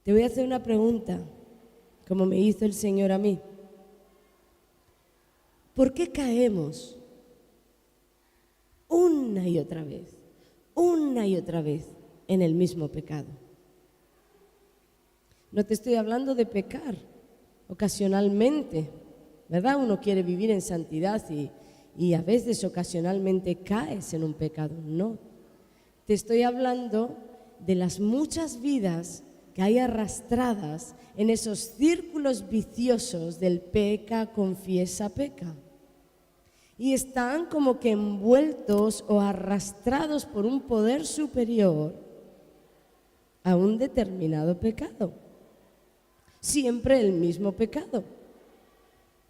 Te voy a hacer una pregunta, como me hizo el Señor a mí. ¿Por qué caemos una y otra vez en el mismo pecado? No te estoy hablando de pecar ocasionalmente, ¿verdad? Uno quiere vivir en santidad y a veces ocasionalmente caes en un pecado. No, te estoy hablando de las muchas vidas que hay arrastradas en esos círculos viciosos del peca, confiesa, peca. Y están como que envueltos o arrastrados por un poder superior a un determinado pecado. Siempre el mismo pecado.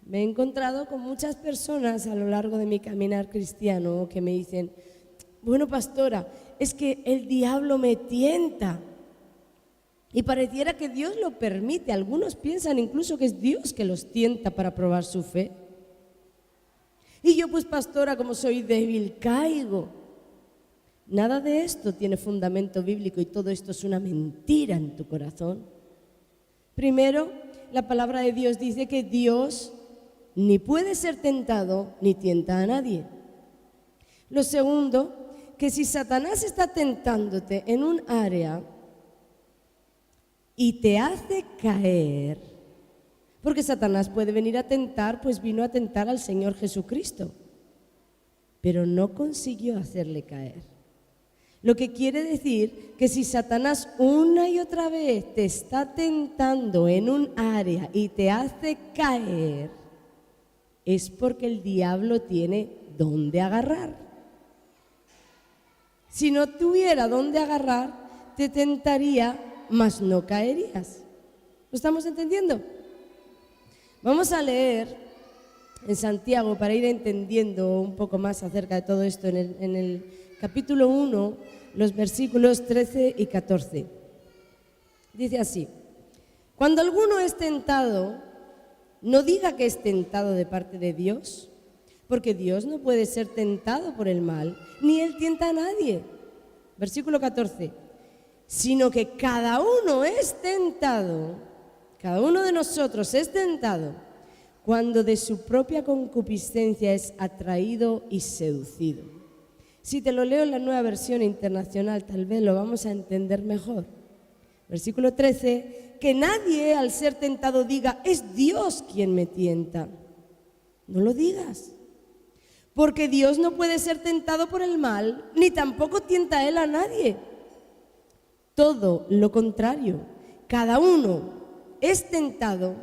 Me he encontrado con muchas personas a lo largo de mi caminar cristiano que me dicen: bueno, pastora, es que el diablo me tienta. Y pareciera que Dios lo permite. Algunos piensan incluso que es Dios que los tienta para probar su fe. Y yo, pues, pastora, como soy débil, caigo. Nada de esto tiene fundamento bíblico y todo esto es una mentira en tu corazón. Primero, la palabra de Dios dice que Dios ni puede ser tentado ni tienta a nadie. Lo segundo, que si Satanás está tentándote en un área y te hace caer, porque Satanás puede venir a tentar, pues vino a tentar al Señor Jesucristo, pero no consiguió hacerle caer. Lo que quiere decir que si Satanás una y otra vez te está tentando en un área y te hace caer, es porque el diablo tiene dónde agarrar. Si no tuviera dónde agarrar, te tentaría, mas no caerías. ¿Lo estamos entendiendo? Vamos a leer en Santiago para ir entendiendo un poco más acerca de todo esto en el capítulo 1, los versículos 13 y 14. Dice así: cuando alguno es tentado, no diga que es tentado de parte de Dios, porque Dios no puede ser tentado por el mal, ni Él tienta a nadie. Versículo 14. Sino que cada uno es tentado, cada uno de nosotros es tentado, cuando de su propia concupiscencia es atraído y seducido. Si te lo leo en la Nueva Versión Internacional, tal vez lo vamos a entender mejor. Versículo 13, que nadie al ser tentado diga: es Dios quien me tienta. No lo digas, porque Dios no puede ser tentado por el mal, ni tampoco tienta Él a nadie. Todo lo contrario, cada uno es tentado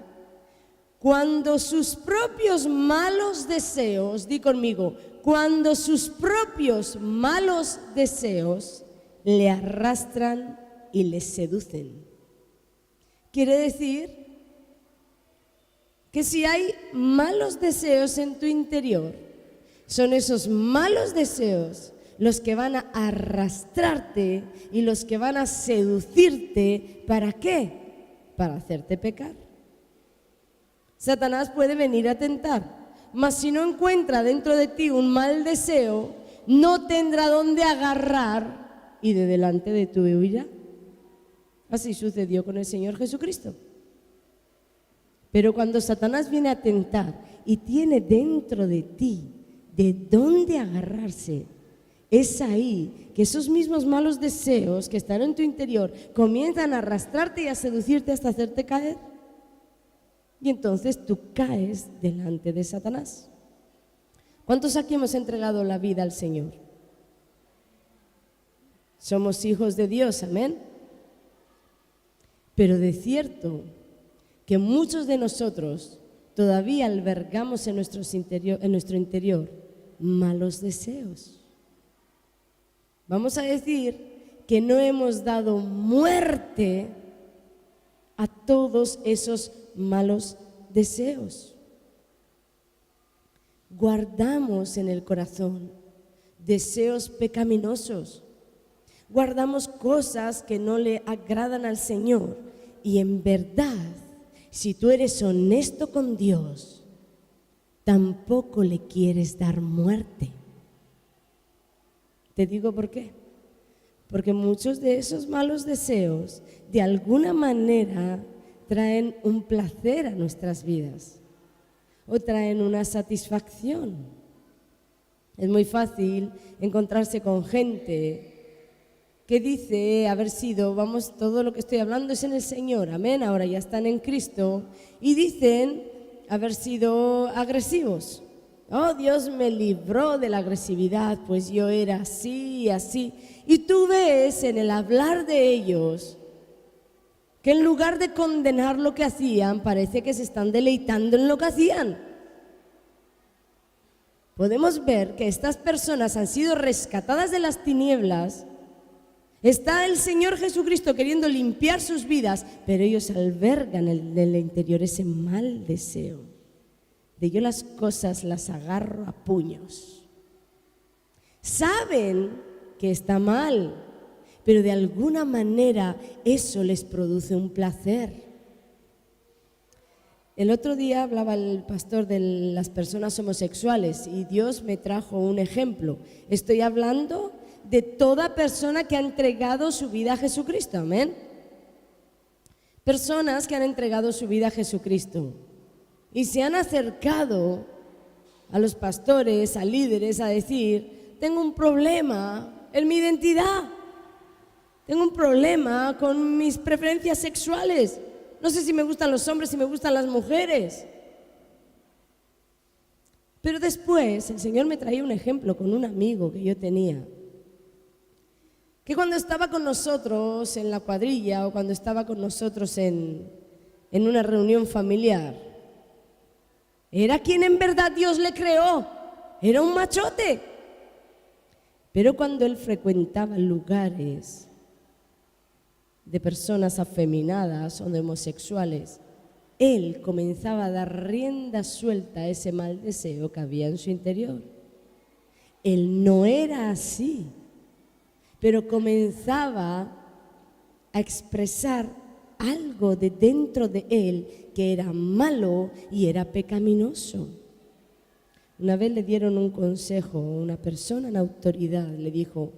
cuando sus propios malos deseos, di conmigo, cuando sus propios malos deseos le arrastran y le seducen. Quiere decir que si hay malos deseos en tu interior, son esos malos deseos los que van a arrastrarte y los que van a seducirte. ¿Para qué? Para hacerte pecar. Satanás puede venir a tentar, mas si no encuentra dentro de ti un mal deseo, no tendrá dónde agarrar y de delante de tu huirá. Así sucedió con el Señor Jesucristo. Pero cuando Satanás viene a tentar y tiene dentro de ti de dónde agarrarse, es ahí que esos mismos malos deseos que están en tu interior comienzan a arrastrarte y a seducirte hasta hacerte caer. Y entonces tú caes delante de Satanás. ¿Cuántos aquí hemos entregado la vida al Señor? Somos hijos de Dios, amén. Pero de cierto que muchos de nosotros todavía albergamos en nuestro interior malos deseos. Vamos a decir que no hemos dado muerte a todos esos malos deseos. Guardamos en el corazón deseos pecaminosos, guardamos cosas que no le agradan al Señor, y en verdad, si tú eres honesto con Dios, tampoco le quieres dar muerte. Te digo por qué. Porque muchos de esos malos deseos, de alguna manera, traen un placer a nuestras vidas o traen una satisfacción. Es muy fácil encontrarse con gente que dice haber sido, todo lo que estoy hablando es en el Señor, amén, ahora ya están en Cristo, y dicen haber sido agresivos. Oh, Dios me libró de la agresividad, pues yo era así y así. Y tú ves en el hablar de ellos que en lugar de condenar lo que hacían, parece que se están deleitando en lo que hacían. Podemos ver que estas personas han sido rescatadas de las tinieblas. Está el Señor Jesucristo queriendo limpiar sus vidas, pero ellos albergan en el interior ese mal deseo de yo las cosas las agarro a puños. Saben que está mal, pero de alguna manera eso les produce un placer. El otro día hablaba el pastor de las personas homosexuales y Dios me trajo un ejemplo. Estoy hablando de toda persona que ha entregado su vida a Jesucristo, amén. Personas que han entregado su vida a Jesucristo y se han acercado a los pastores, a líderes, a decir, tengo un problema en mi identidad, tengo un problema con mis preferencias sexuales, no sé si me gustan los hombres, si me gustan las mujeres. Pero después el Señor me traía un ejemplo con un amigo que yo tenía, que cuando estaba con nosotros en la cuadrilla o cuando estaba con nosotros en una reunión familiar, era quien en verdad Dios le creó, era un machote. Pero cuando él frecuentaba lugares de personas afeminadas o de homosexuales, él comenzaba a dar rienda suelta a ese mal deseo que había en su interior. Él no era así, pero comenzaba a expresar algo de dentro de él que era malo y era pecaminoso. Una vez le dieron un consejo, una persona en autoridad le dijo,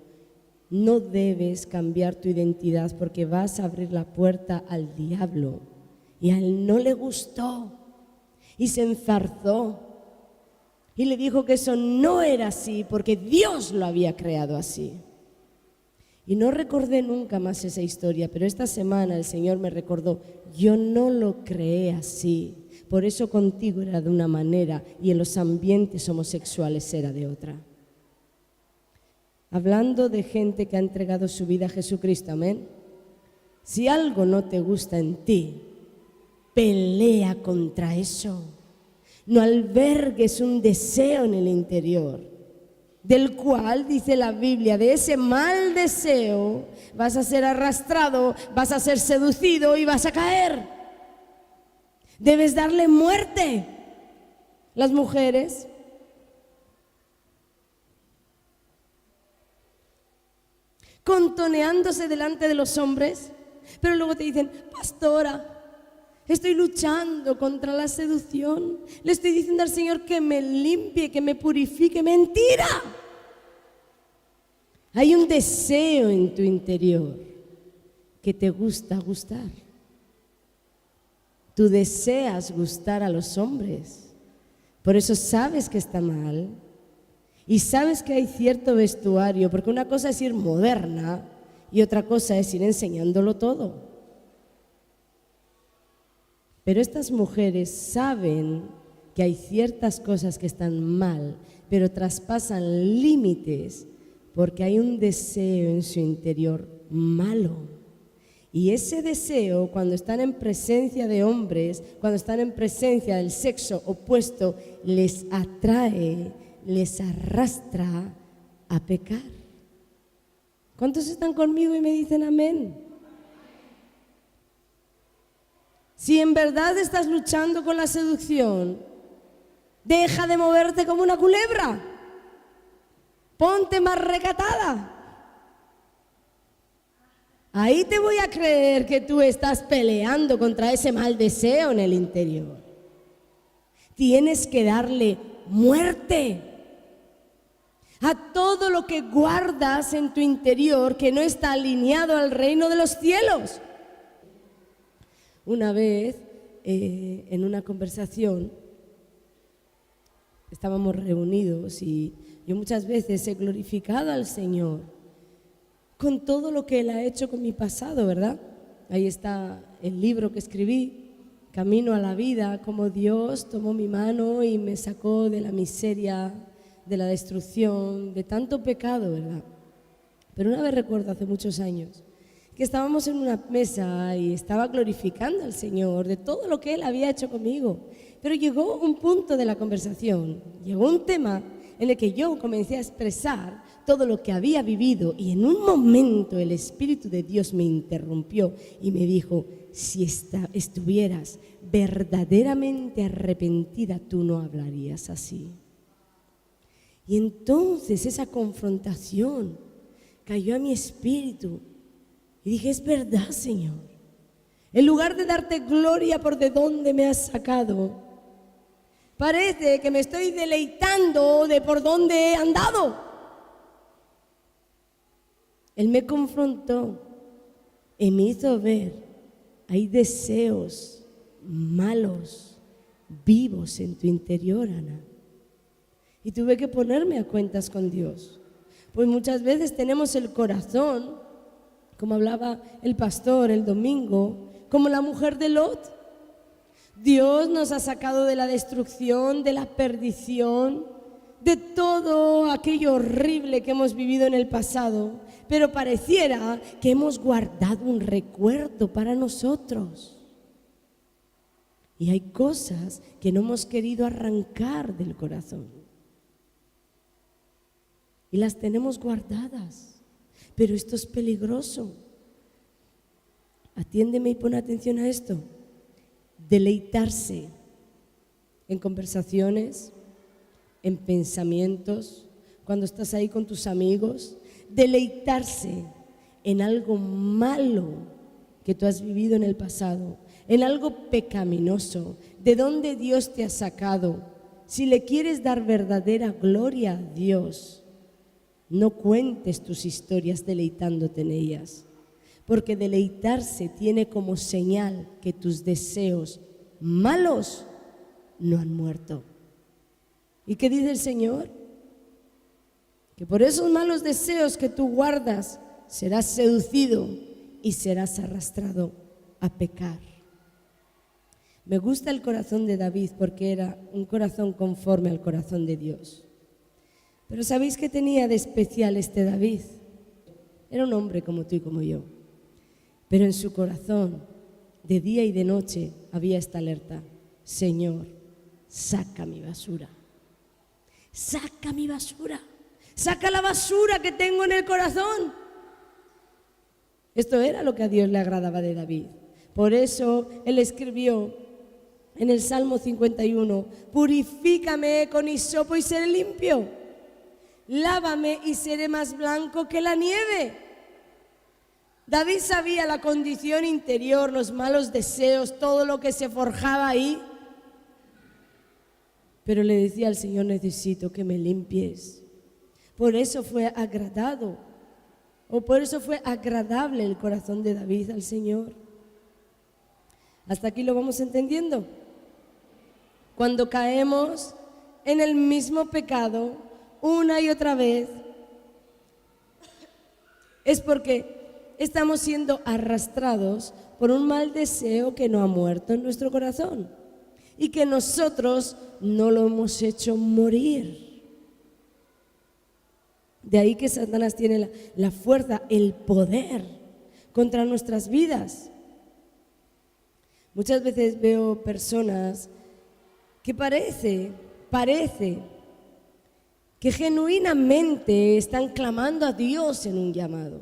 no debes cambiar tu identidad porque vas a abrir la puerta al diablo. Y a él no le gustó y se enzarzó y le dijo que eso no era así porque Dios lo había creado así. Y no recordé nunca más esa historia, pero esta semana el Señor me recordó, yo no lo creé así, por eso contigo era de una manera y en los ambientes homosexuales era de otra. Hablando de gente que ha entregado su vida a Jesucristo, amén. Si algo no te gusta en ti, pelea contra eso. No albergues un deseo en el interior, del cual, dice la Biblia, de ese mal deseo vas a ser arrastrado, vas a ser seducido y vas a caer. Debes darle muerte. Las mujeres, contoneándose delante de los hombres, pero luego te dicen, pastora, estoy luchando contra la seducción, le estoy diciendo al Señor que me limpie, que me purifique. ¡Mentira! Hay un deseo en tu interior que te gusta gustar. Tú deseas gustar a los hombres, por eso sabes que está mal y sabes que hay cierto vestuario, porque una cosa es ir moderna y otra cosa es ir enseñándolo todo. Pero estas mujeres saben que hay ciertas cosas que están mal, pero traspasan límites porque hay un deseo en su interior malo. Y ese deseo, cuando están en presencia de hombres, cuando están en presencia del sexo opuesto, les atrae, les arrastra a pecar. ¿Cuántos están conmigo y me dicen amén? Si en verdad estás luchando con la seducción, deja de moverte como una culebra. Ponte más recatada. Ahí te voy a creer que tú estás peleando contra ese mal deseo en el interior. Tienes que darle muerte. a todo lo que guardas en tu interior que no está alineado al reino de los cielos. Una vez, en una conversación, estábamos reunidos y yo muchas veces he glorificado al Señor con todo lo que Él ha hecho con mi pasado, ¿verdad? Ahí está el libro que escribí, Camino a la Vida, cómo Dios tomó mi mano y me sacó de la miseria, de la destrucción, de tanto pecado, ¿verdad? Pero una vez recuerdo, hace muchos años, que estábamos en una mesa y estaba glorificando al Señor de todo lo que Él había hecho conmigo. Pero llegó un punto de la conversación, llegó un tema en el que yo comencé a expresar todo lo que había vivido y en un momento el Espíritu de Dios me interrumpió y me dijo: si estuvieras verdaderamente arrepentida, tú no hablarías así. Y entonces esa confrontación cayó a mi espíritu y dije: es verdad, Señor. En lugar de darte gloria por de dónde me has sacado, parece que me estoy deleitando de por dónde he andado. Él me confrontó y me hizo ver: hay deseos malos, vivos en tu interior, Ana. Y tuve que ponerme a cuentas con Dios. Pues muchas veces tenemos el corazón, como hablaba el pastor el domingo, como la mujer de Lot. Dios nos ha sacado de la destrucción, de la perdición, de todo aquello horrible que hemos vivido en el pasado, pero pareciera que hemos guardado un recuerdo para nosotros. Y hay cosas que no hemos querido arrancar del corazón. Y las tenemos guardadas. Pero esto es peligroso. Atiéndeme y pon atención a esto. Deleitarse en conversaciones, en pensamientos, cuando estás ahí con tus amigos. Deleitarse en algo malo que tú has vivido en el pasado, en algo pecaminoso, de donde Dios te ha sacado. Si le quieres dar verdadera gloria a Dios, no cuentes tus historias deleitándote en ellas, porque deleitarse tiene como señal que tus deseos malos no han muerto. ¿Y qué dice el Señor? Que por esos malos deseos que tú guardas serás seducido y serás arrastrado a pecar. Me gusta el corazón de David porque era un corazón conforme al corazón de Dios. Pero ¿sabéis qué tenía de especial este David? Era un hombre como tú y como yo. Pero en su corazón, de día y de noche, había esta alerta: Señor, saca mi basura. Saca mi basura. Saca la basura que tengo en el corazón. Esto era lo que a Dios le agradaba de David. Por eso él escribió en el Salmo 51: purifícame con hisopo y seré limpio. Lávame y seré más blanco que la nieve. David sabía la condición interior, los malos deseos, todo lo que se forjaba ahí. Pero le decía al Señor: necesito que me limpies. Por eso fue agradable el corazón de David al Señor. ¿Hasta aquí lo vamos entendiendo? Cuando caemos en el mismo pecado una y otra vez, es porque estamos siendo arrastrados por un mal deseo que no ha muerto en nuestro corazón y que nosotros no lo hemos hecho morir. De ahí que Satanás tiene la fuerza, el poder contra nuestras vidas. Muchas veces veo personas que parece que genuinamente están clamando a Dios en un llamado.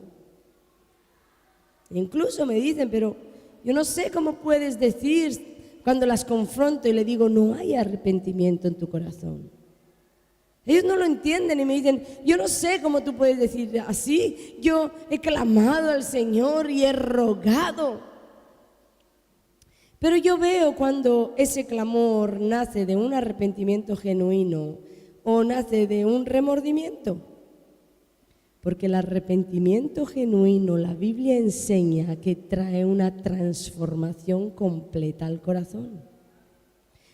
Incluso me dicen: pero yo no sé cómo puedes decir, cuando las confronto y le digo: no hay arrepentimiento en tu corazón. Ellos no lo entienden y me dicen: yo no sé cómo tú puedes decir así. Yo he clamado al Señor y he rogado. Pero yo veo cuando ese clamor nace de un arrepentimiento genuino, o nace de un remordimiento? Porque el arrepentimiento genuino, la Biblia enseña que trae una transformación completa al corazón.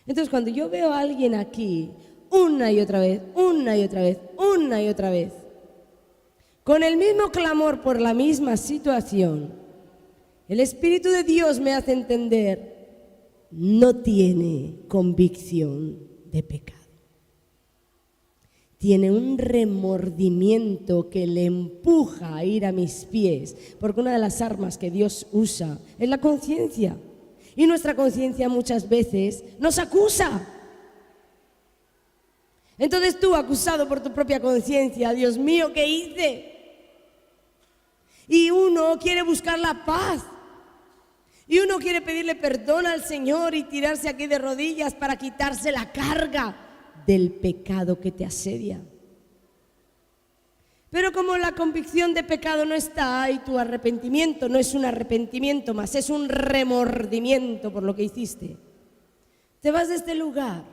Entonces, cuando yo veo a alguien aquí, una y otra vez, una y otra vez, una y otra vez, con el mismo clamor por la misma situación, el Espíritu de Dios me hace entender, no tiene convicción de pecado. Tiene un remordimiento que le empuja a ir a mis pies, porque una de las armas que Dios usa es la conciencia. Y nuestra conciencia muchas veces nos acusa. Entonces tú, acusado por tu propia conciencia, Dios mío, ¿qué hice? Y uno quiere buscar la paz. Y uno quiere pedirle perdón al Señor y tirarse aquí de rodillas para quitarse la carga del pecado que te asedia. Pero como la convicción de pecado no está y tu arrepentimiento no es un arrepentimiento más, es un remordimiento por lo que hiciste, te vas de este lugar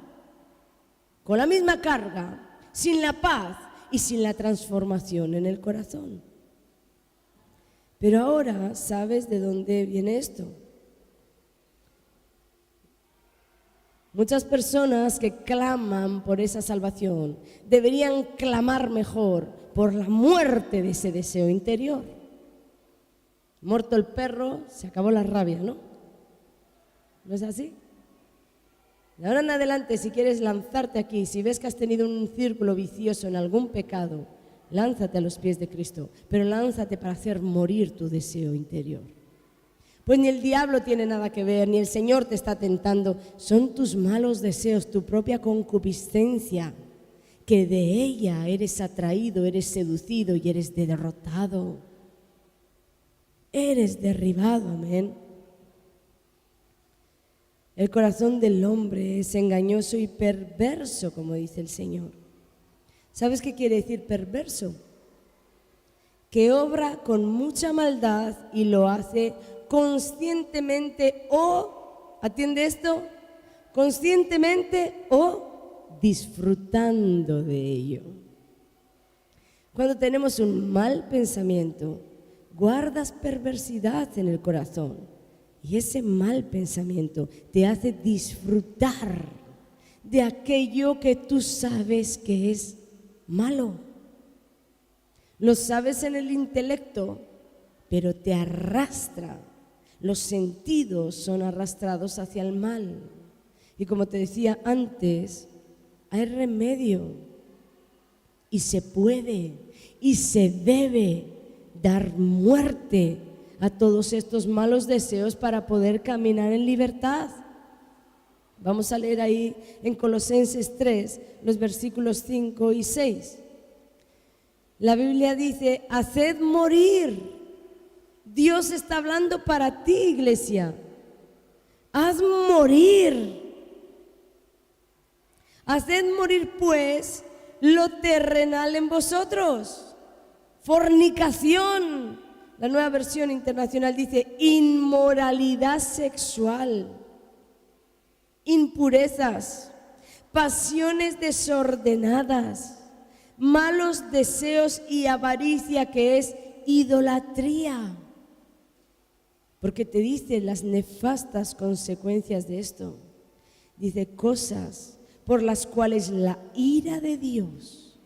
con la misma carga, sin la paz y sin la transformación en el corazón. Pero ahora, ¿sabes de dónde viene esto? Muchas personas que claman por esa salvación deberían clamar mejor por la muerte de ese deseo interior. Muerto el perro, se acabó la rabia, ¿no? ¿No es así? De ahora en adelante, si quieres lanzarte aquí, si ves que has tenido un círculo vicioso en algún pecado, lánzate a los pies de Cristo, pero lánzate para hacer morir tu deseo interior. Pues ni el diablo tiene nada que ver, ni el Señor te está tentando. Son tus malos deseos, tu propia concupiscencia, que de ella eres atraído, eres seducido y eres derrotado. Eres derribado, amén. El corazón del hombre es engañoso y perverso, como dice el Señor. ¿Sabes qué quiere decir perverso? Que obra con mucha maldad y lo hace conscientemente o, atiende esto, conscientemente o disfrutando de ello. Cuando tenemos un mal pensamiento, guardas perversidad en el corazón y ese mal pensamiento te hace disfrutar de aquello que tú sabes que es malo. Lo sabes en el intelecto, pero te arrastra. Los sentidos son arrastrados hacia el mal. Y como te decía antes, hay remedio. Y se puede y se debe dar muerte a todos estos malos deseos para poder caminar en libertad. Vamos a leer ahí en Colosenses 3, los versículos 5 y 6. La Biblia dice, haced morir. Dios está hablando para ti, iglesia. Haz morir. Haced morir, pues, lo terrenal en vosotros. Fornicación. La Nueva Versión Internacional dice, inmoralidad sexual, impurezas, pasiones desordenadas, malos deseos y avaricia, que es idolatría. Porque te dice las nefastas consecuencias de esto. Dice cosas por las cuales la ira de Dios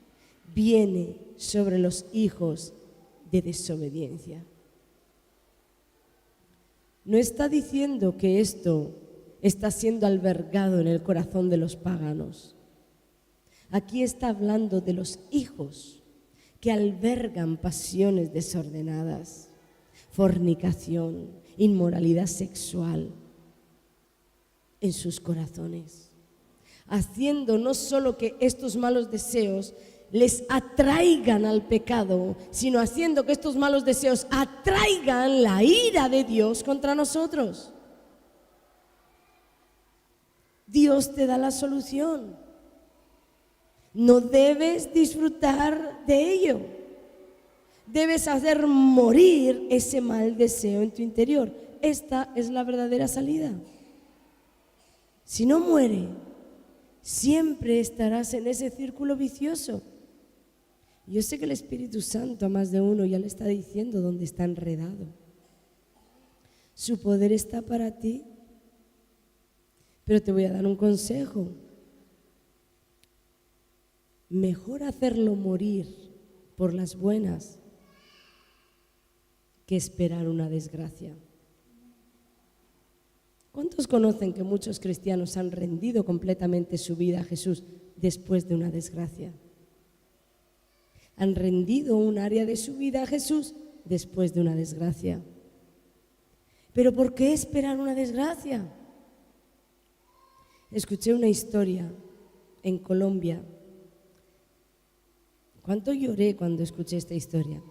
viene sobre los hijos de desobediencia. No está diciendo que esto está siendo albergado en el corazón de los paganos. Aquí está hablando de los hijos que albergan pasiones desordenadas, fornicación, inmoralidad sexual en sus corazones, haciendo no solo que estos malos deseos les atraigan al pecado, sino haciendo que estos malos deseos atraigan la ira de Dios contra nosotros. Dios te da la solución. No debes disfrutar de ello. Debes hacer morir ese mal deseo en tu interior. Esta es la verdadera salida. Si no muere, siempre estarás en ese círculo vicioso. Yo sé que el Espíritu Santo a más de uno ya le está diciendo dónde está enredado. Su poder está para ti, pero te voy a dar un consejo. Mejor hacerlo morir por las buenas que esperar una desgracia. ¿Cuántos conocen que muchos cristianos han rendido completamente su vida a Jesús después de una desgracia? Han rendido un área de su vida a Jesús después de una desgracia. ¿Pero por qué esperar una desgracia? Escuché una historia en Colombia. ¿Cuánto lloré cuando escuché esta historia?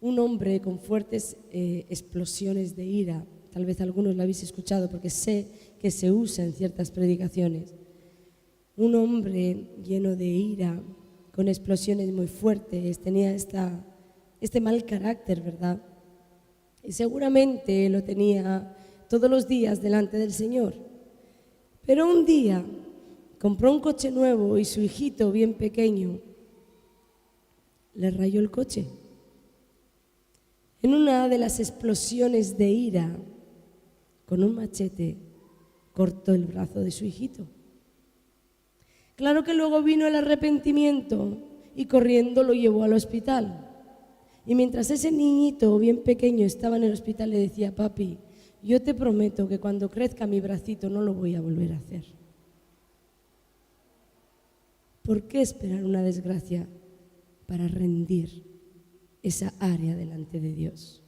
Un hombre con fuertes explosiones de ira, tal vez algunos la habéis escuchado porque sé que se usa en ciertas predicaciones. Un hombre lleno de ira, con explosiones muy fuertes, tenía este mal carácter, ¿verdad? Y seguramente lo tenía todos los días delante del Señor. Pero un día compró un coche nuevo y su hijito bien pequeño le rayó el coche. En una de las explosiones de ira, con un machete, cortó el brazo de su hijito. Claro que luego vino el arrepentimiento y corriendo lo llevó al hospital. Y mientras ese niñito bien pequeño estaba en el hospital, le decía: papi, yo te prometo que cuando crezca mi bracito no lo voy a volver a hacer. ¿Por qué esperar una desgracia para rendir esa área delante de Dios?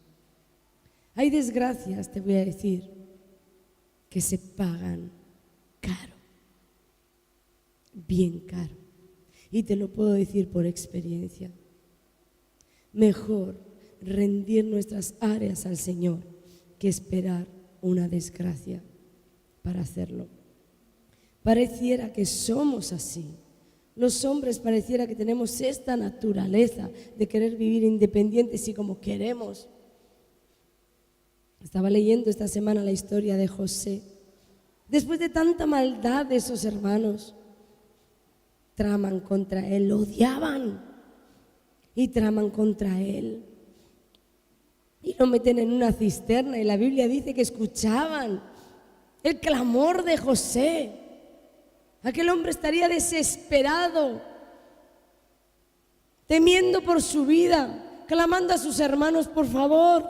Hay desgracias, te voy a decir, que se pagan caro, bien caro. Y te lo puedo decir por experiencia. Mejor rendir nuestras áreas al Señor que esperar una desgracia para hacerlo. Pareciera que somos así. Los hombres pareciera que tenemos esta naturaleza de querer vivir independientes y como queremos. Estaba leyendo esta semana la historia de José. Después de tanta maldad de esos hermanos, traman contra él, lo odiaban y traman contra él. Y lo meten en una cisterna y la Biblia dice que escuchaban el clamor de José. Aquel hombre estaría desesperado, temiendo por su vida, clamando a sus hermanos por favor.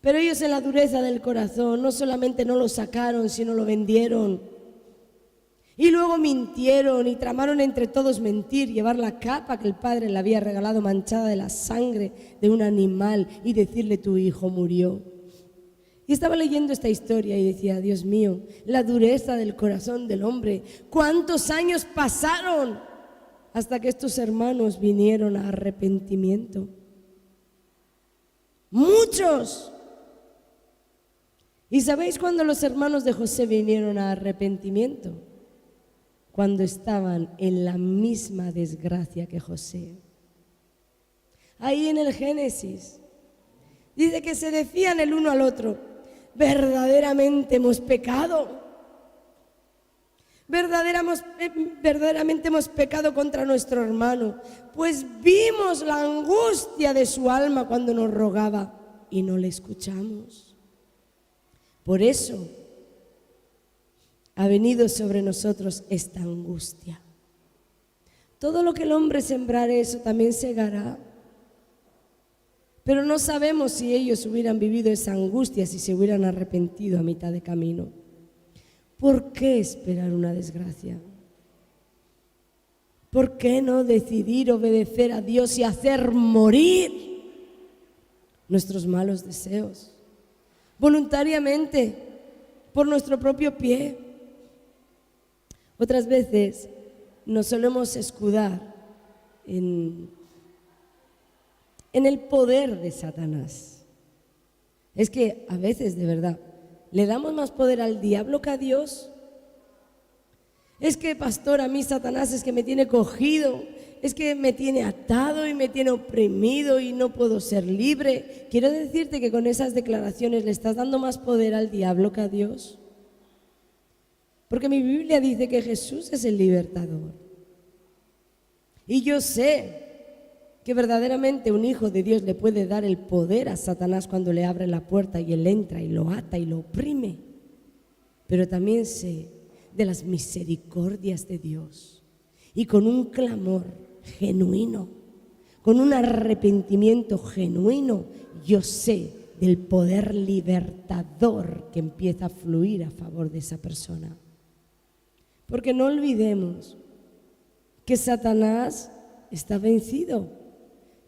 Pero ellos en la dureza del corazón no solamente no lo sacaron, sino lo vendieron. Y luego mintieron y tramaron entre todos mentir, llevar la capa que el padre le había regalado manchada de la sangre de un animal y decirle: tu hijo murió. Y estaba leyendo esta historia y decía: Dios mío, la dureza del corazón del hombre. ¿Cuántos años pasaron hasta que estos hermanos vinieron a arrepentimiento? ¡Muchos! ¿Y sabéis cuándo los hermanos de José vinieron a arrepentimiento? Cuando estaban en la misma desgracia que José. Ahí en el Génesis dice que se decían el uno al otro: verdaderamente hemos pecado. Verdaderamente hemos pecado contra nuestro hermano, pues vimos la angustia de su alma cuando nos rogaba y no le escuchamos. Por eso ha venido sobre nosotros esta angustia. Todo lo que el hombre sembrare, eso también segará. Pero no sabemos si ellos hubieran vivido esa angustia, si se hubieran arrepentido a mitad de camino. ¿Por qué esperar una desgracia? ¿Por qué no decidir obedecer a Dios y hacer morir nuestros malos deseos? Voluntariamente, por nuestro propio pie. Otras veces nos solemos escudar en el poder de Satanás. Es que a veces, de verdad, le damos más poder al diablo que a Dios. Es que, pastor, a mí Satanás es que me tiene cogido, es que me tiene atado y me tiene oprimido y no puedo ser libre. Quiero decirte que con esas declaraciones le estás dando más poder al diablo que a Dios. Porque mi Biblia dice que Jesús es el libertador. Y yo sé que verdaderamente un hijo de Dios le puede dar el poder a Satanás cuando le abre la puerta y él entra y lo ata y lo oprime. Pero también sé de las misericordias de Dios. Y con un clamor genuino, con un arrepentimiento genuino, yo sé del poder libertador que empieza a fluir a favor de esa persona. Porque no olvidemos que Satanás está vencido.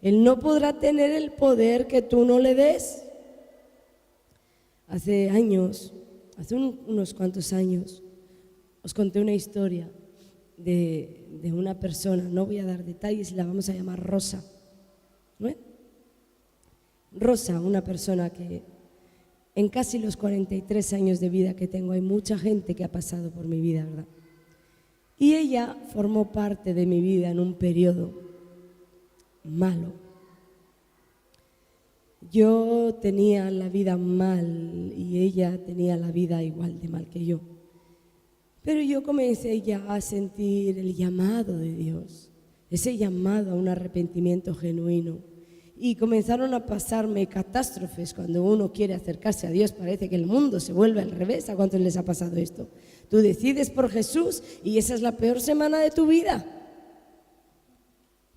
Él no podrá tener el poder que tú no le des. Hace unos cuantos años, os conté una historia de una persona, no voy a dar detalles, la vamos a llamar Rosa. ¿No? Rosa, una persona que en casi los 43 años de vida que tengo, hay mucha gente que ha pasado por mi vida, ¿verdad? Y ella formó parte de mi vida en un periodo malo. Yo tenía la vida mal y ella tenía la vida igual de mal que yo. Pero yo comencé ya a sentir el llamado de Dios, ese llamado a un arrepentimiento genuino. Y comenzaron a pasarme catástrofes. Cuando uno quiere acercarse a Dios parece que el mundo se vuelve al revés. ¿A cuántos les ha pasado esto? Tú decides por Jesús y esa es la peor semana de tu vida.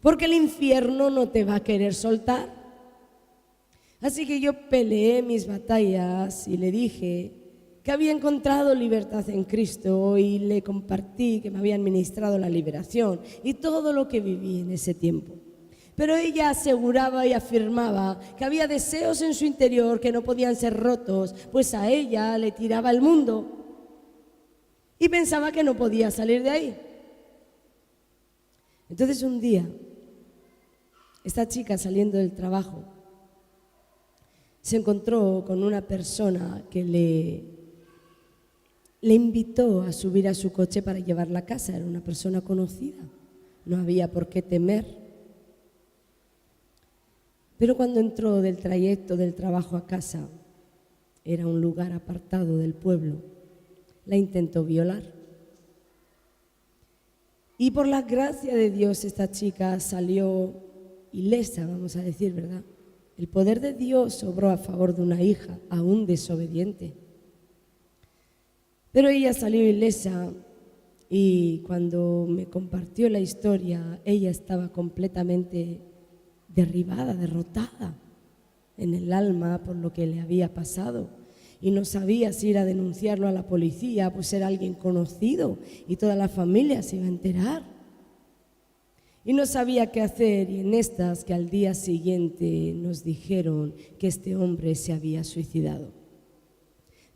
Porque el infierno no te va a querer soltar. Así que yo peleé mis batallas y le dije que había encontrado libertad en Cristo y le compartí que me habían ministrado la liberación y todo lo que viví en ese tiempo. Pero ella aseguraba y afirmaba que había deseos en su interior que no podían ser rotos, pues a ella le tiraba el mundo y pensaba que no podía salir de ahí. Entonces un día, esta chica saliendo del trabajo se encontró con una persona que le invitó a subir a su coche para llevarla a casa. Era una persona conocida, no había por qué temer. Pero cuando entró del trayecto del trabajo a casa, era un lugar apartado del pueblo, la intentó violar. Y por la gracia de Dios esta chica salió ilesa, vamos a decir, ¿verdad? El poder de Dios obró a favor de una hija aún desobediente. Pero ella salió ilesa y cuando me compartió la historia, ella estaba completamente derribada, derrotada en el alma por lo que le había pasado. Y no sabía si ir a denunciarlo a la policía, pues era alguien conocido y toda la familia se iba a enterar. Y no sabía qué hacer, y en estas que al día siguiente nos dijeron que este hombre se había suicidado.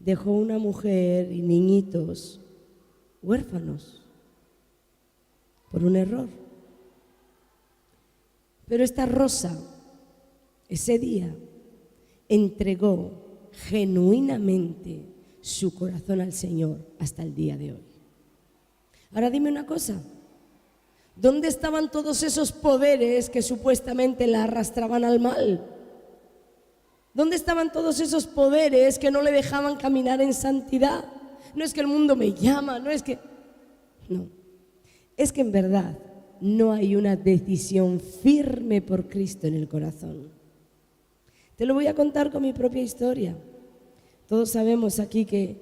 Dejó una mujer y niñitos huérfanos por un error. Pero esta Rosa, ese día, entregó genuinamente su corazón al Señor hasta el día de hoy. Ahora dime una cosa, ¿dónde estaban todos esos poderes que supuestamente la arrastraban al mal? ¿Dónde estaban todos esos poderes que no le dejaban caminar en santidad? No es que el mundo me llama, no es que... No, es que en verdad no hay una decisión firme por Cristo en el corazón. Te lo voy a contar con mi propia historia. Todos sabemos aquí que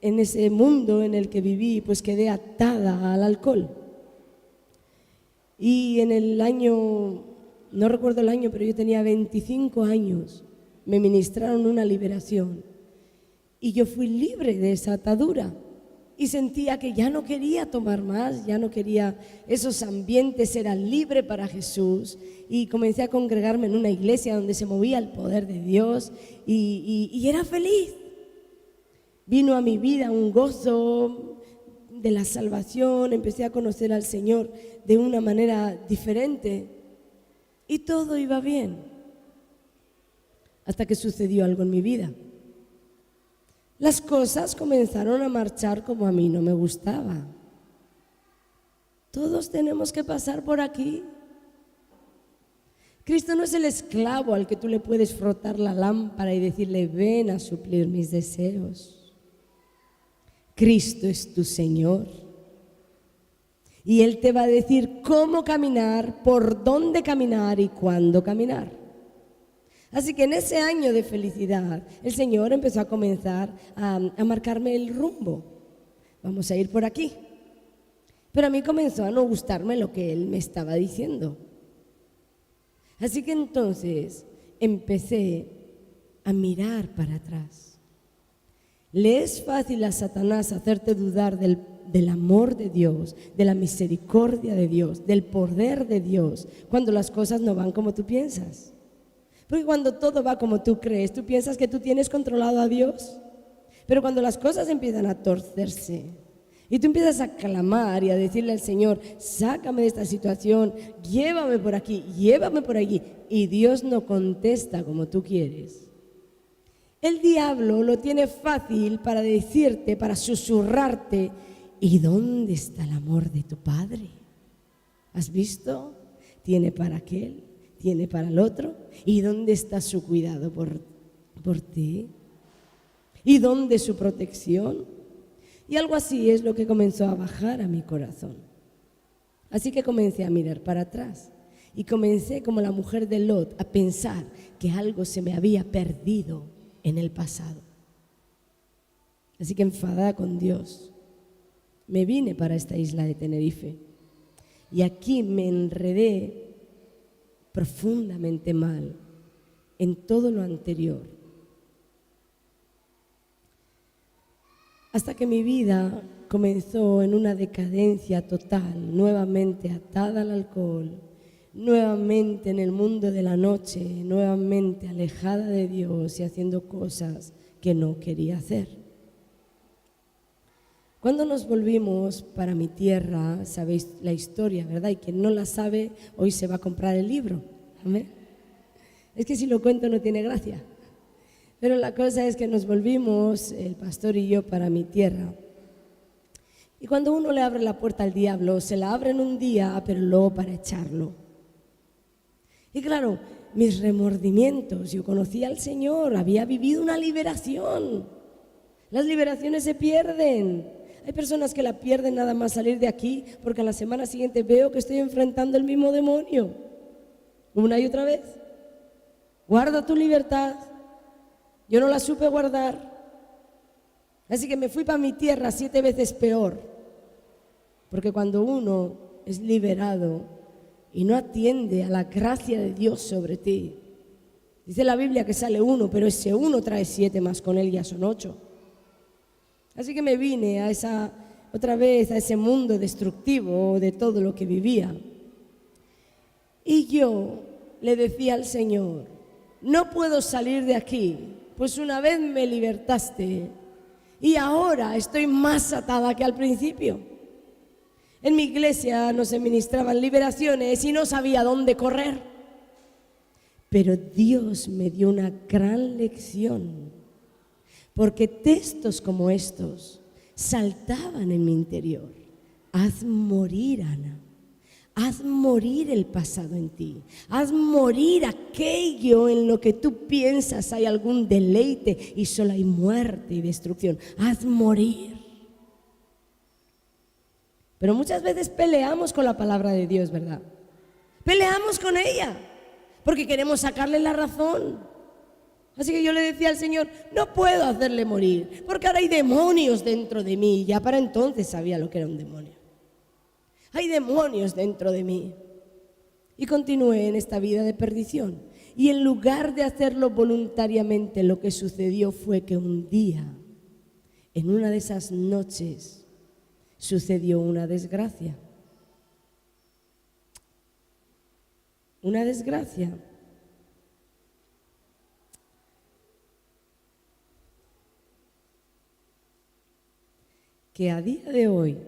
en ese mundo en el que viví, pues quedé atada al alcohol. Y en el año, no recuerdo el año, pero yo tenía 25 años, me ministraron una liberación y yo fui libre de esa atadura y sentía que ya no quería tomar más, ya no quería esos ambientes, era libre para Jesús y comencé a congregarme en una iglesia donde se movía el poder de Dios y era feliz. Vino a mi vida un gozo de la salvación, empecé a conocer al Señor de una manera diferente y todo iba bien. Hasta que sucedió algo en mi vida. Las cosas comenzaron a marchar como a mí no me gustaba. Todos tenemos que pasar por aquí. Cristo no es el esclavo al que tú le puedes frotar la lámpara y decirle, ven a suplir mis deseos. Cristo es tu Señor. Y Él te va a decir cómo caminar, por dónde caminar y cuándo caminar. Así que en ese año de felicidad, el Señor empezó a comenzar a marcarme el rumbo. Vamos a ir por aquí. Pero a mí comenzó a no gustarme lo que Él me estaba diciendo. Así que entonces empecé a mirar para atrás. Le es fácil a Satanás hacerte dudar del amor de Dios, de la misericordia de Dios, del poder de Dios, cuando las cosas no van como tú piensas. Porque cuando todo va como tú crees, tú piensas que tú tienes controlado a Dios. Pero cuando las cosas empiezan a torcerse y tú empiezas a clamar y a decirle al Señor, sácame de esta situación, llévame por aquí, llévame por allí, y Dios no contesta como tú quieres, el diablo lo tiene fácil para decirte, para susurrarte, ¿y dónde está el amor de tu Padre? ¿Has visto? Tiene para aquel, tiene para el otro. ¿Y dónde está su cuidado por ti? ¿Y dónde su protección? Y algo así es lo que comenzó a bajar a mi corazón. Así que comencé a mirar para atrás y comencé, como la mujer de Lot, a pensar que algo se me había perdido en el pasado. Así que, enfadada con Dios, me vine para esta isla de Tenerife y aquí me enredé profundamente mal en todo lo anterior, hasta que mi vida comenzó en una decadencia total, nuevamente atada al alcohol, nuevamente en el mundo de la noche, nuevamente alejada de Dios y haciendo cosas que no quería hacer. Cuando nos volvimos para mi tierra, sabéis la historia, ¿verdad? Y quien no la sabe, hoy se va a comprar el libro. ¿Amén? Es que si lo cuento no tiene gracia. Pero la cosa es que nos volvimos, el pastor y yo, para mi tierra. Y cuando uno le abre la puerta al diablo, se la abre en un día, pero luego para echarlo. Y claro, mis remordimientos, yo conocía al Señor, había vivido una liberación. Las liberaciones se pierden. Hay personas que la pierden nada más salir de aquí, porque a la semana siguiente veo que estoy enfrentando el mismo demonio, una y otra vez. Guarda tu libertad. Yo no la supe guardar. Así que me fui para mi tierra 7 veces peor. Porque cuando uno es liberado y no atiende a la gracia de Dios sobre ti, dice la Biblia que sale uno, pero ese uno trae 7 más con él, ya son 8. Así que me vine otra vez a ese mundo destructivo de todo lo que vivía. Y yo le decía al Señor, no puedo salir de aquí, pues una vez me libertaste y ahora estoy más atada que al principio. En mi iglesia no se ministraban liberaciones y no sabía dónde correr. Pero Dios me dio una gran lección, porque textos como estos saltaban en mi interior. Haz morir, Ana. Haz morir el pasado en ti. Haz morir aquello en lo que tú piensas hay algún deleite y solo hay muerte y destrucción. Haz morir. Pero muchas veces peleamos con la palabra de Dios, ¿verdad? Peleamos con ella porque queremos sacarle la razón. Así que yo le decía al Señor, no puedo hacerle morir, porque ahora hay demonios dentro de mí. Ya para entonces sabía lo que era un demonio. Hay demonios dentro de mí. Y continué en esta vida de perdición. Y en lugar de hacerlo voluntariamente, lo que sucedió fue que un día, en una de esas noches, sucedió una desgracia. Una desgracia. Que a día de hoy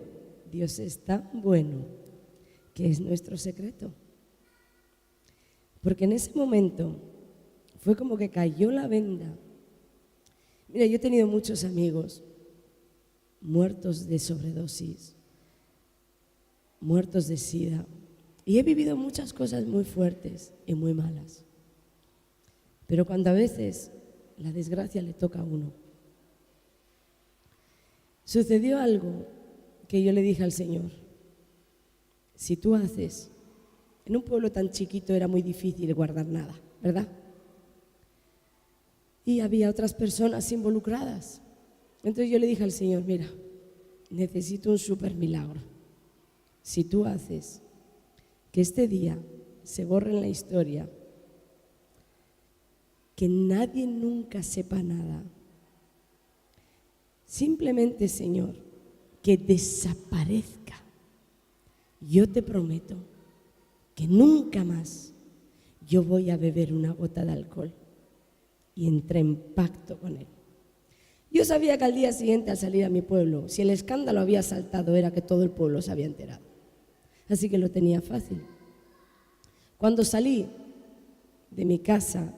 Dios es tan bueno que es nuestro secreto. Porque en ese momento fue como que cayó la venda. Mira, yo he tenido muchos amigos muertos de sobredosis, muertos de SIDA, y he vivido muchas cosas muy fuertes y muy malas. Pero cuando a veces la desgracia le toca a uno, Sucedió algo que yo le dije al Señor: si tú haces, en un pueblo tan chiquito era muy difícil guardar nada, ¿verdad? Y había otras personas involucradas. Entonces yo le dije al Señor: mira, necesito un súper milagro. Si tú haces que este día se borre en la historia, que nadie nunca sepa nada, simplemente, Señor, que desaparezca, yo te prometo que nunca más yo voy a beber una gota de alcohol. Y entré en pacto con él. Yo sabía que al día siguiente, al salir a mi pueblo, si el escándalo había saltado, era que todo el pueblo se había enterado. Así que lo tenía fácil. Cuando salí de mi casa,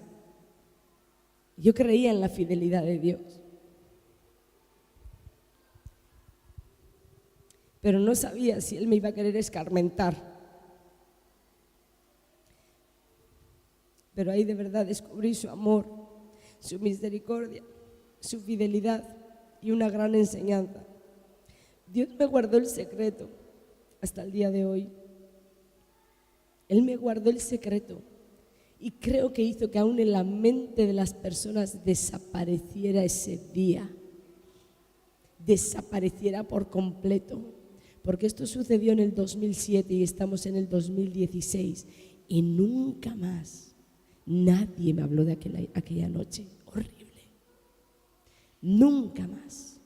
yo creía en la fidelidad de Dios. Pero no sabía si Él me iba a querer escarmentar. Pero ahí de verdad descubrí su amor, su misericordia, su fidelidad y una gran enseñanza. Dios me guardó el secreto hasta el día de hoy. Él me guardó el secreto y creo que hizo que aún en la mente de las personas desapareciera ese día, desapareciera por completo, porque esto sucedió en el 2007 y estamos en el 2016 y nunca más nadie me habló de aquella noche horrible. Nunca más.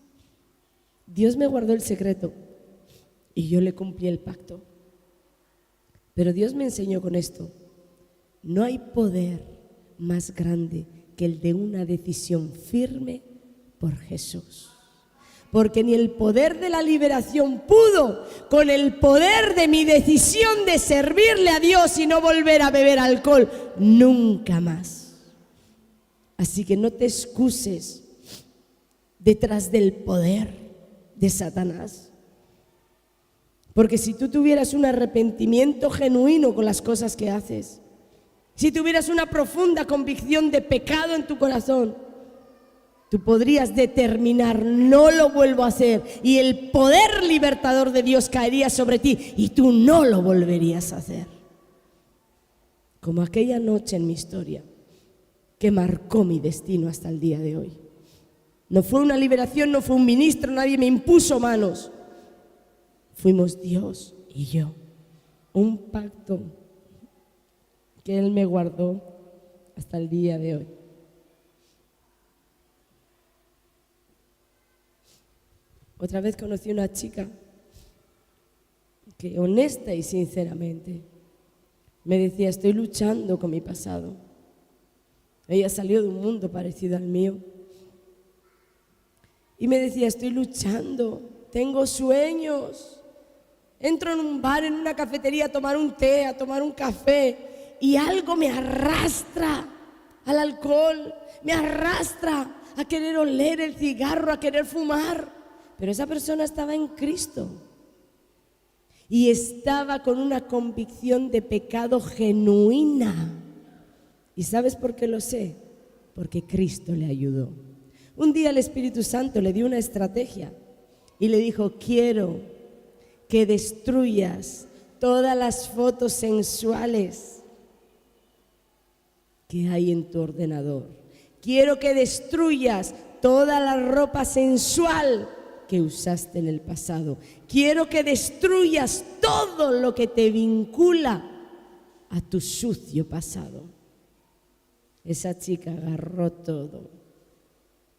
Dios me guardó el secreto y yo le cumplí el pacto. Pero Dios me enseñó con esto: no hay poder más grande que el de una decisión firme por Jesús. Porque ni el poder de la liberación pudo con el poder de mi decisión de servirle a Dios y no volver a beber alcohol nunca más. Así que no te excuses detrás del poder de Satanás. Porque si tú tuvieras un arrepentimiento genuino con las cosas que haces, si tuvieras una profunda convicción de pecado en tu corazón, tú podrías determinar: no lo vuelvo a hacer, y el poder libertador de Dios caería sobre ti y tú no lo volverías a hacer. Como aquella noche en mi historia que marcó mi destino hasta el día de hoy. No fue una liberación, no fue un ministro, nadie me impuso manos. Fuimos Dios y yo. Un pacto que Él me guardó hasta el día de hoy. Otra vez conocí una chica que, honesta y sinceramente, me decía: estoy luchando con mi pasado. Ella salió de un mundo parecido al mío. Y me decía: estoy luchando, tengo sueños. Entro en un bar, en una cafetería a tomar un té, a tomar un café, y algo me arrastra al alcohol, me arrastra a querer oler el cigarro, a querer fumar. Pero esa persona estaba en Cristo y estaba con una convicción de pecado genuina. ¿Y sabes por qué lo sé? Porque Cristo le ayudó. Un día el Espíritu Santo le dio una estrategia y le dijo: quiero que destruyas todas las fotos sensuales que hay en tu ordenador. Quiero que destruyas toda la ropa sensual que usaste en el pasado. Quiero que destruyas todo lo que te vincula a tu sucio pasado. Esa chica agarró todo,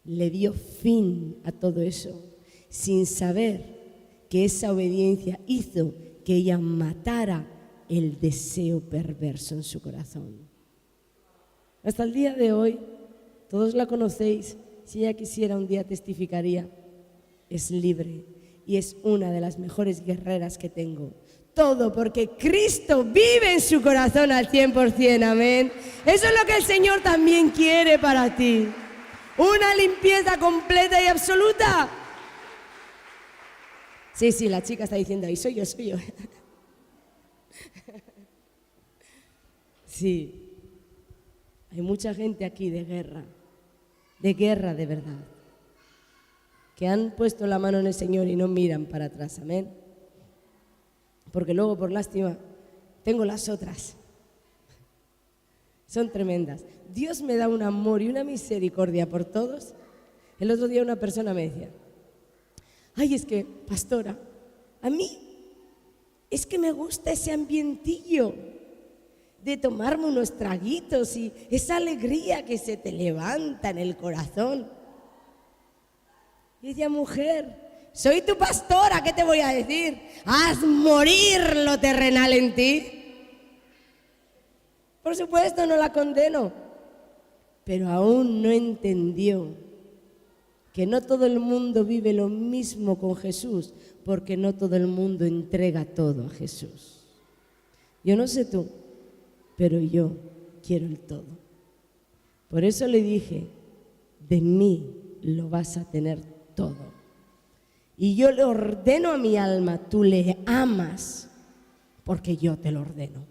le dio fin a todo eso, sin saber que esa obediencia hizo que ella matara el deseo perverso en su corazón. Hasta el día de hoy, todos la conocéis. Si ella quisiera, un día testificaría. Es libre y es una de las mejores guerreras que tengo. Todo porque Cristo vive en su corazón al 100%, amén. Eso es lo que el Señor también quiere para ti. Una limpieza completa y absoluta. Sí, la chica está diciendo: ahí soy yo. Sí, hay mucha gente aquí de guerra de verdad. que han puesto la mano en el Señor y no miran para atrás, amén. Porque luego, por lástima, tengo las otras. Son tremendas. Dios me da un amor y una misericordia por todos. El otro día una persona me decía, ay, es que, pastora, a mí es que me gusta ese ambientillo de tomarme unos traguitos y esa alegría que se te levanta en el corazón. Y decía, mujer, soy tu pastora, ¿qué te voy a decir? Haz morir lo terrenal en ti. Por supuesto, no la condeno, pero aún no entendió que no todo el mundo vive lo mismo con Jesús, porque no todo el mundo entrega todo a Jesús. Yo no sé tú, pero yo quiero el todo. Por eso le dije, de mí lo vas a tener todo. Y yo le ordeno a mi alma, tú le amas porque yo te lo ordeno.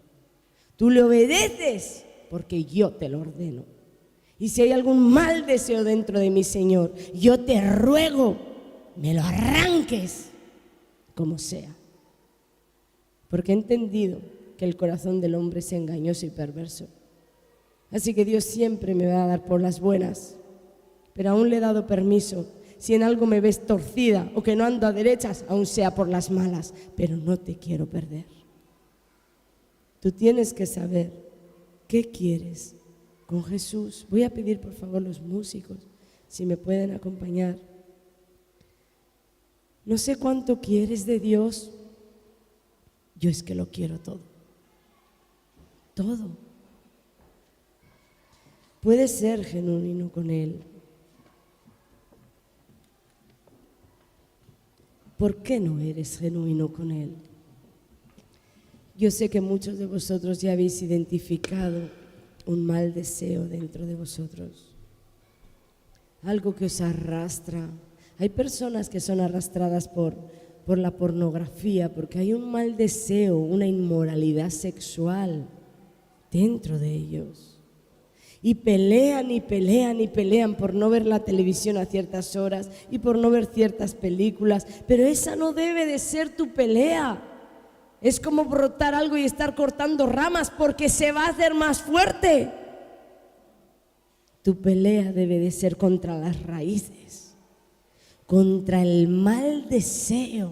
Tú le obedeces porque yo te lo ordeno. Y si hay algún mal deseo dentro de mí, Señor, yo te ruego, me lo arranques como sea. Porque he entendido que el corazón del hombre es engañoso y perverso. Así que Dios siempre me va a dar por las buenas, pero aún le he dado permiso. Si en algo me ves torcida o que no ando a derechas, aún sea por las malas, pero no te quiero perder. Tú tienes que saber qué quieres con Jesús. Voy a pedir por favor los músicos si me pueden acompañar. No sé cuánto quieres de Dios. Yo es que lo quiero todo. Todo. Puedes ser genuino con Él. ¿Por qué no eres genuino con Él? Yo sé que muchos de vosotros ya habéis identificado un mal deseo dentro de vosotros, algo que os arrastra. Hay personas que son arrastradas por la pornografía, porque hay un mal deseo, una inmoralidad sexual dentro de ellos. Y pelean y pelean y pelean por no ver la televisión a ciertas horas y por no ver ciertas películas, pero esa no debe de ser tu pelea. Es como brotar algo y estar cortando ramas porque se va a hacer más fuerte. Tu pelea debe de ser contra las raíces, contra el mal deseo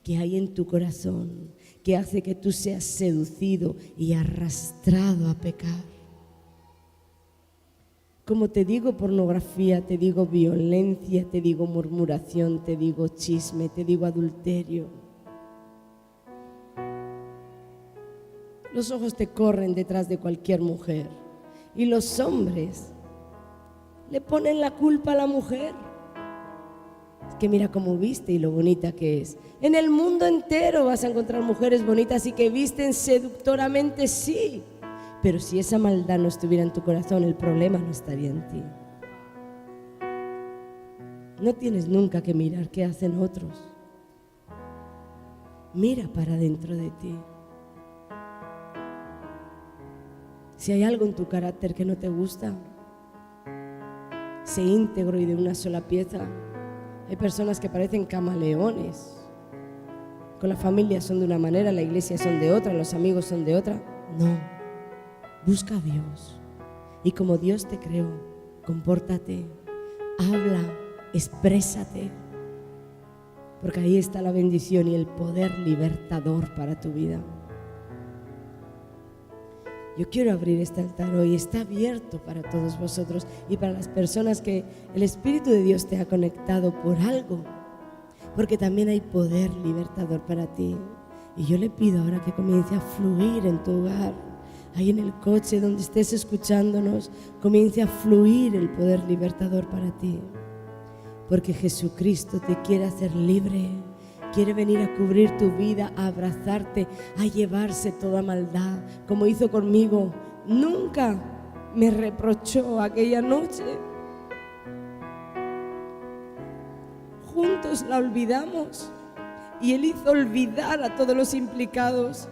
que hay en tu corazón, que hace que tú seas seducido y arrastrado a pecar. Como te digo pornografía, te digo violencia, te digo murmuración, te digo chisme, te digo adulterio. Los ojos te corren detrás de cualquier mujer y los hombres le ponen la culpa a la mujer. Es que mira cómo viste y lo bonita que es. En el mundo entero vas a encontrar mujeres bonitas y que visten seductoramente, sí. Pero si esa maldad no estuviera en tu corazón, el problema no estaría en ti. No tienes nunca que mirar qué hacen otros. Mira para dentro de ti. Si hay algo en tu carácter que no te gusta, sé íntegro y de una sola pieza. Hay personas que parecen camaleones. Con la familia son de una manera, la iglesia son de otra, los amigos son de otra. No, busca a Dios. Y como Dios te creó, compórtate, habla, exprésate. Porque ahí está la bendición y el poder libertador para tu vida. Yo quiero abrir este altar hoy, está abierto para todos vosotros y para las personas que el Espíritu de Dios te ha conectado por algo, porque también hay poder libertador para ti. Y yo le pido ahora que comience a fluir en tu hogar, ahí en el coche donde estés escuchándonos, comience a fluir el poder libertador para ti, porque Jesucristo te quiere hacer libre. Quiere venir a cubrir tu vida, a abrazarte, a llevarse toda maldad, como hizo conmigo. Nunca me reprochó aquella noche. Juntos la olvidamos y Él hizo olvidar a todos los implicados.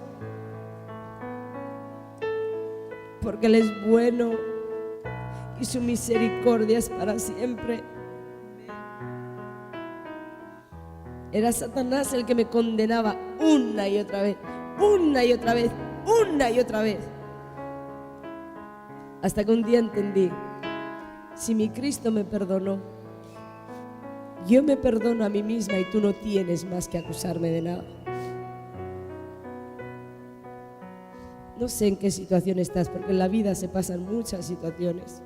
Porque Él es bueno y su misericordia es para siempre. Era Satanás el que me condenaba una y otra vez, una y otra vez, una y otra vez. Hasta que un día entendí, si mi Cristo me perdonó, yo me perdono a mí misma y tú no tienes más que acusarme de nada. No sé en qué situación estás, porque en la vida se pasan muchas situaciones,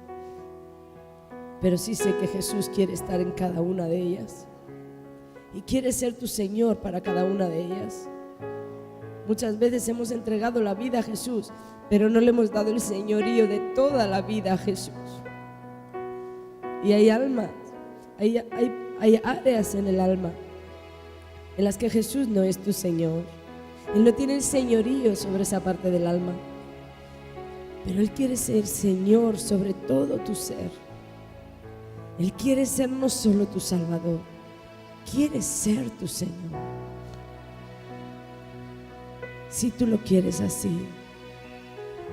pero sí sé que Jesús quiere estar en cada una de ellas y quiere ser tu Señor para cada una de ellas. Muchas veces hemos entregado la vida a Jesús, pero no le hemos dado el señorío de toda la vida a Jesús. Y hay almas, hay áreas en el alma en las que Jesús no es tu Señor. Él no tiene el señorío sobre esa parte del alma, pero Él quiere ser Señor sobre todo tu ser. Él quiere ser no solo tu Salvador, quiere ser tu Señor. Si tú lo quieres así,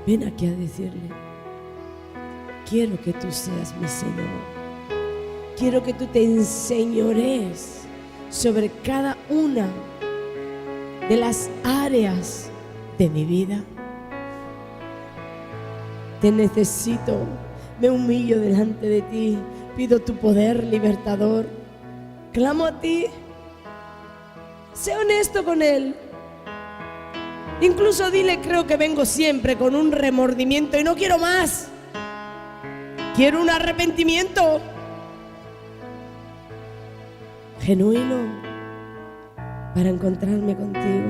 ven aquí a decirle: quiero que tú seas mi Señor. Quiero que tú te enseñorees sobre cada una de las áreas de mi vida. Te necesito, me humillo delante de ti, pido tu poder libertador, clamo a ti. Sé honesto con Él. Incluso dile: creo que vengo siempre con un remordimiento y no quiero más. Quiero un arrepentimiento genuino para encontrarme contigo.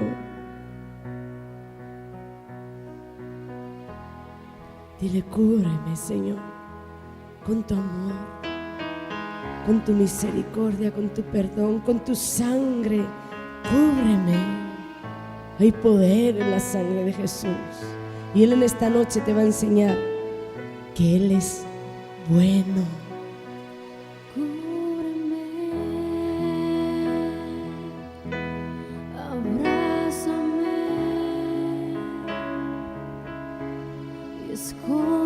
Dile: cúbreme, Señor, con tu amor, con tu misericordia, con tu perdón, con tu sangre. Cúbreme. Hay poder en la sangre de Jesús. Y Él en esta noche te va a enseñar que Él es bueno. Cúbreme, abrázame y escóndeme.